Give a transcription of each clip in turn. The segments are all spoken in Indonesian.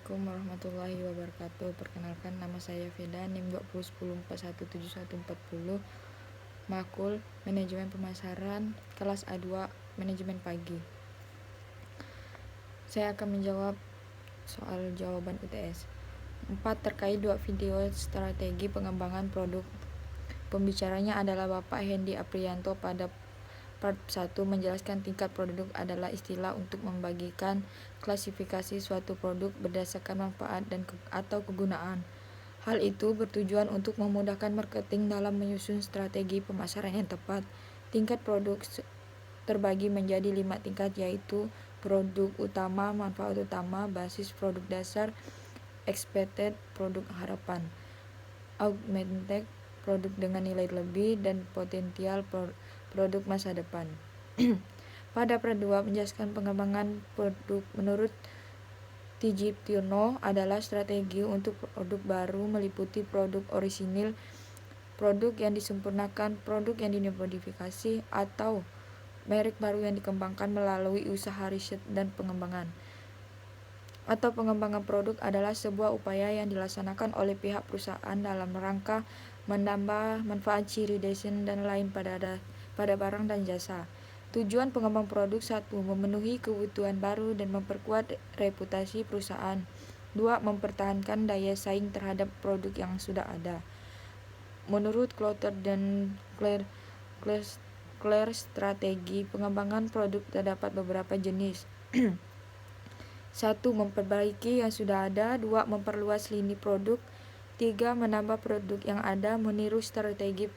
Assalamualaikum warahmatullahi wabarakatuh. Perkenalkan, nama saya Veda, NIM 2010417140, Makul Manajemen Pemasaran, kelas A2 Manajemen Pagi. Saya akan menjawab soal jawaban UTS. 4. Terkait 2 video strategi pengembangan produk. Pembicaranya adalah Bapak Hendy Aprianto. Pada part 1 menjelaskan tingkat produk adalah istilah untuk membagikan klasifikasi suatu produk berdasarkan manfaat dan atau kegunaan. Hal itu bertujuan untuk memudahkan marketing dalam menyusun strategi pemasaran yang tepat. Tingkat produk terbagi menjadi 5 tingkat, yaitu produk utama, manfaat utama, basis produk dasar, expected produk harapan, augmented produk dengan nilai lebih, dan potensial produk masa depan. Pada part 2 menjelaskan pengembangan produk menurut Tjiptiono adalah strategi untuk produk baru meliputi produk orisinil, produk yang disempurnakan, produk yang dimodifikasi, atau merek baru yang dikembangkan melalui usaha riset dan pengembangan. Atau pengembangan produk adalah sebuah upaya yang dilaksanakan oleh pihak perusahaan dalam rangka menambah manfaat, ciri, desain, dan lain pada barang dan jasa. Tujuan pengembang produk: 1. Memenuhi kebutuhan baru dan memperkuat reputasi perusahaan. 2. Mempertahankan daya saing terhadap produk yang sudah ada. Menurut Clotter dan Claire, strategi pengembangan produk terdapat beberapa jenis. 1. Memperbaiki yang sudah ada. 2. Memperluas lini produk. 3. Menambah produk yang ada, meniru strategi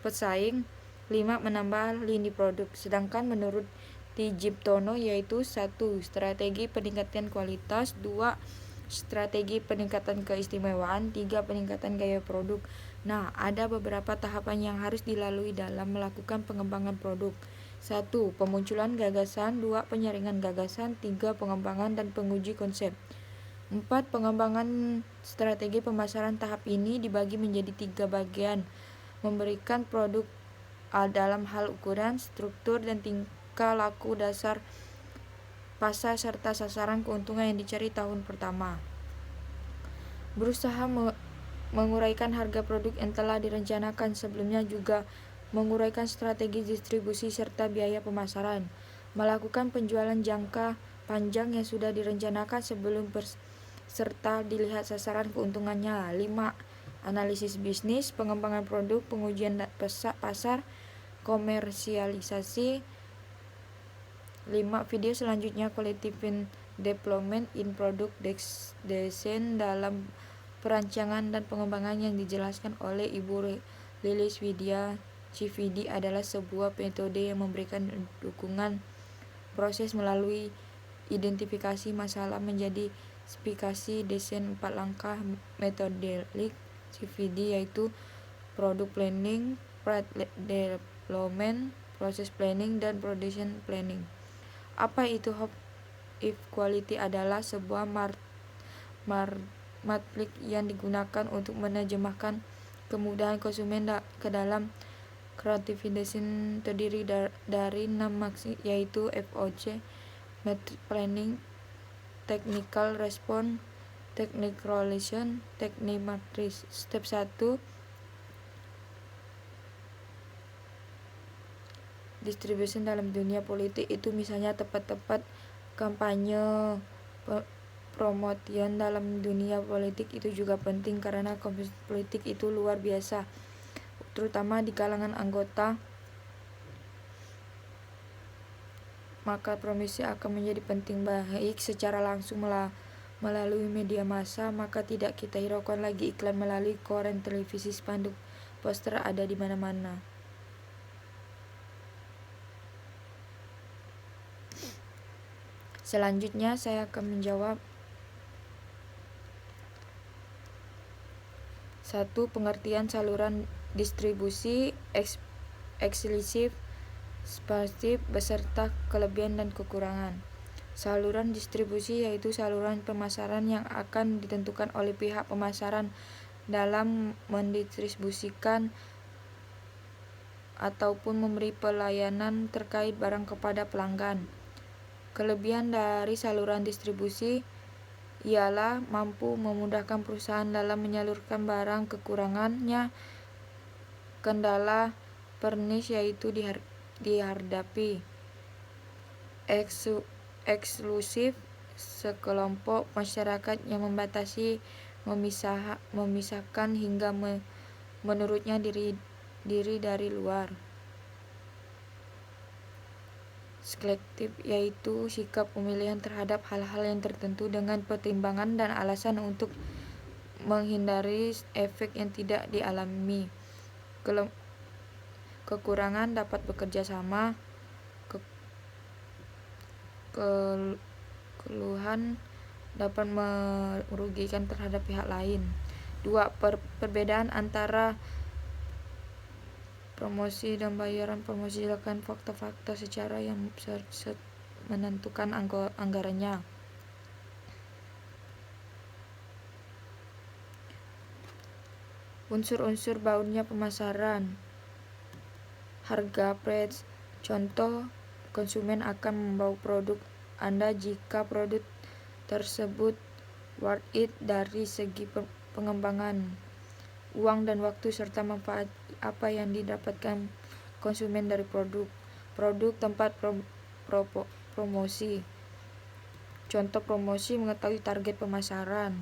pesaing. 5. Menambah lini produk. Sedangkan menurut Tjiptiono yaitu 1. Strategi peningkatan kualitas. 2. Strategi peningkatan keistimewaan. 3. Peningkatan gaya produk. Nah, ada beberapa tahapan yang harus dilalui dalam melakukan pengembangan produk. 1. Pemunculan gagasan. 2. Penyaringan gagasan. 3. Pengembangan dan penguji konsep. 4. Pengembangan strategi pemasaran. Tahap ini dibagi menjadi 3 bagian: memberikan produk dalam hal ukuran, struktur, dan tingkah laku dasar pasar, serta sasaran keuntungan yang dicari tahun pertama. Berusaha menguraikan harga produk yang telah direncanakan sebelumnya, juga menguraikan strategi distribusi serta biaya pemasaran. Melakukan penjualan jangka panjang yang sudah direncanakan sebelum serta dilihat sasaran keuntungannya. 5. Analisis bisnis, pengembangan produk, pengujian pasar, komersialisasi. 5. Video selanjutnya Collective Development in Product Design dalam perancangan dan pengembangan yang dijelaskan oleh Ibu Lilis Widya. CVD adalah sebuah metode yang memberikan dukungan proses melalui identifikasi masalah menjadi spesifikasi desain 4 langkah metodelik CVD, yaitu product planning, product development, process planning, dan production planning. Apa itu Hope if Quality? Adalah sebuah matrik yang digunakan untuk menerjemahkan kemudahan konsumen ke dalam creative design. Terdiri dari 6 maksud, yaitu FOC, Metric Planning, Technical Response, Technical Relation, Teknik Matrix. Step 1. Distribution dalam dunia politik itu misalnya tepat kampanye promotion. Dalam dunia politik itu juga penting karena kompetisi politik itu luar biasa, terutama di kalangan anggota. Maka promosi akan menjadi penting, baik secara langsung melalui media massa, maka tidak kita hiraukan lagi iklan melalui koran, televisi, spanduk, poster ada di mana-mana. Selanjutnya saya akan menjawab 1. Pengertian saluran distribusi eksklusif, spesifik, beserta kelebihan dan kekurangan. Saluran distribusi yaitu saluran pemasaran yang akan ditentukan oleh pihak pemasaran dalam mendistribusikan ataupun memberi pelayanan terkait barang kepada pelanggan. Kelebihan dari saluran distribusi: ialah mampu memudahkan perusahaan dalam menyalurkan barang. Kekurangannya kendala pernis yaitu dihadapi eksklusif sekelompok masyarakat yang membatasi, memisahkan hingga menurutnya diri dari luar. Selektif yaitu sikap pemilihan terhadap hal-hal yang tertentu dengan pertimbangan dan alasan untuk menghindari efek yang tidak dialami. Kekurangan dapat bekerja sama, keluhan dapat merugikan terhadap pihak lain. 2. Perbedaan antara promosi dan bayaran promosi dilakukan faktor-faktor secara yang menentukan anggarannya. Unsur-unsur baurnya pemasaran. Harga price. Contoh, konsumen akan membawa produk Anda jika produk tersebut worth it dari segi pengembangan, uang dan waktu, serta manfaat apa yang didapatkan konsumen dari produk. Tempat promosi. Contoh promosi mengetahui target pemasaran.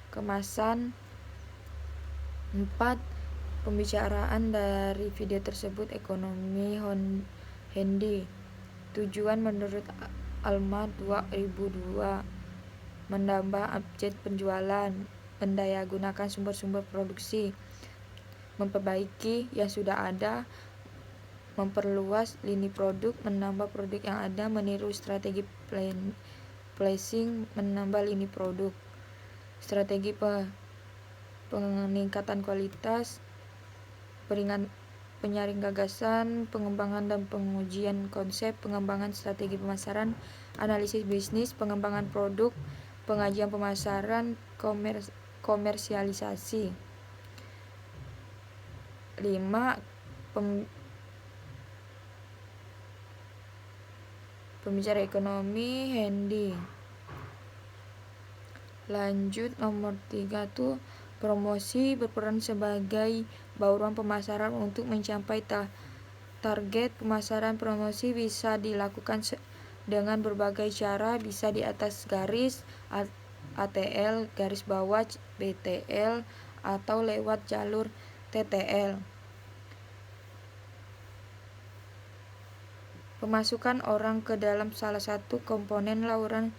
Kemasan. 4. Pembicaraan dari video tersebut ekonomi handy. Tujuan menurut Alma 2002 menambah objek penjualan, mendayagunakan sumber-sumber produksi, memperbaiki yang sudah ada, memperluas lini produk, menambah produk yang ada, meniru strategi pricing, menambah lini produk. Strategi peningkatan kualitas, penyaring gagasan, pengembangan dan pengujian konsep, pengembangan strategi pemasaran, analisis bisnis, pengembangan produk, pengajian pemasaran, komersialisasi. 5. Pembicara ekonomi handy. Lanjut nomor 3 tuh promosi berperan sebagai bauran pemasaran untuk mencapai target pemasaran. Promosi bisa dilakukan dengan berbagai cara, bisa di atas garis ATL, garis bawah BTL, atau lewat jalur TTL. Pemasukan orang ke dalam salah satu komponen lauran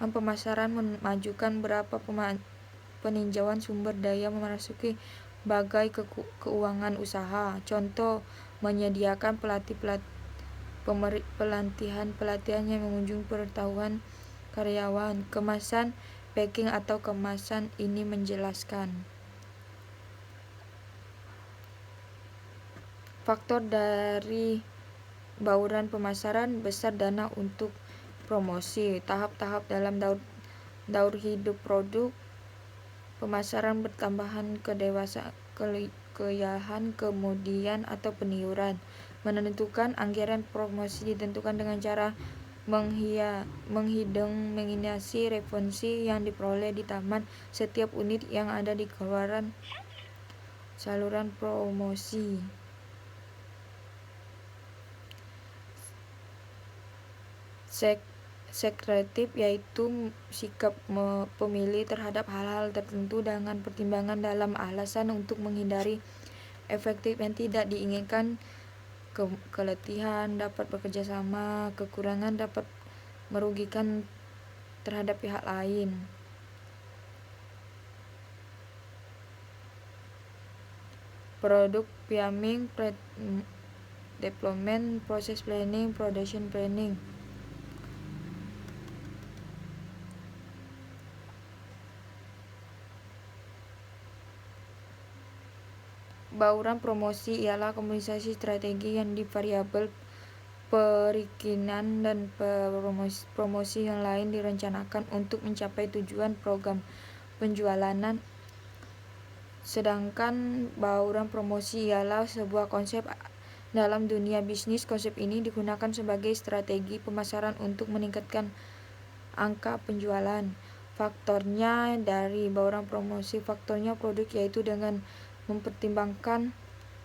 pemasaran memajukan berapa peninjauan sumber daya memasuki bagai keuangan usaha. Contoh, menyediakan pelatihan yang mengunjungi pengetahuan karyawan. Kemasan, packing atau kemasan ini menjelaskan faktor dari bauran pemasaran. Besar dana untuk promosi. Tahap-tahap dalam daur hidup produk pemasaran bertambahan keyahan, kemudian atau peniuran. Menentukan anggaran promosi ditentukan dengan cara menghidungasi referensi yang diperoleh di taman setiap unit yang ada di saluran promosi. Selektif yaitu sikap pemilih terhadap hal-hal tertentu dengan pertimbangan dalam alasan untuk menghindari efek yang tidak diinginkan. Keletihan dapat bekerja sama, kekurangan dapat merugikan terhadap pihak lain. Product planning, development, process planning, production planning. Bauran promosi ialah kombinasi strategi yang variabel perizinan dan promosi yang lain direncanakan untuk mencapai tujuan program penjualan. Sedangkan bauran promosi ialah sebuah konsep Dalam dunia bisnis, konsep ini digunakan sebagai strategi pemasaran untuk meningkatkan angka penjualan. Faktornya dari bauran promosi, faktornya produk, yaitu dengan mempertimbangkan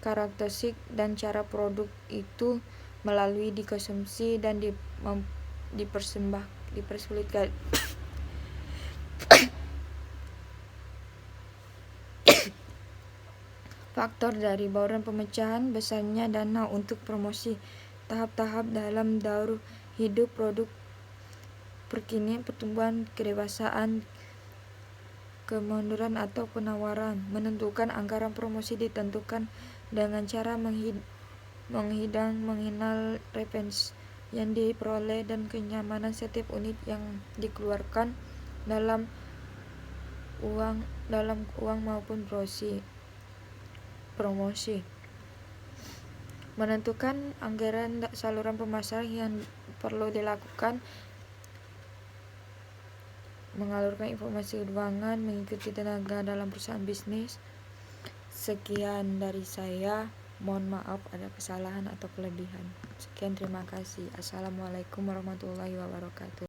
karakteristik dan cara produk itu melalui dikonsumsi dan dipersulitkan. Faktor dari bauran pemecahan, besarnya dana untuk promosi, tahap-tahap dalam daur hidup produk, perkinian, pertumbuhan, kedewasaan, kemunduran atau penawaran. Menentukan anggaran promosi ditentukan dengan cara mengenal referensi yang diperoleh dan kenyamanan setiap unit yang dikeluarkan dalam uang maupun promosi. Menentukan anggaran saluran pemasaran yang perlu dilakukan, mengalurkan informasi keuangan, mengikuti tenaga dalam perusahaan bisnis. Sekian dari saya, mohon maaf ada kesalahan atau kelebihan. Sekian, terima kasih. Assalamualaikum warahmatullahi wabarakatuh.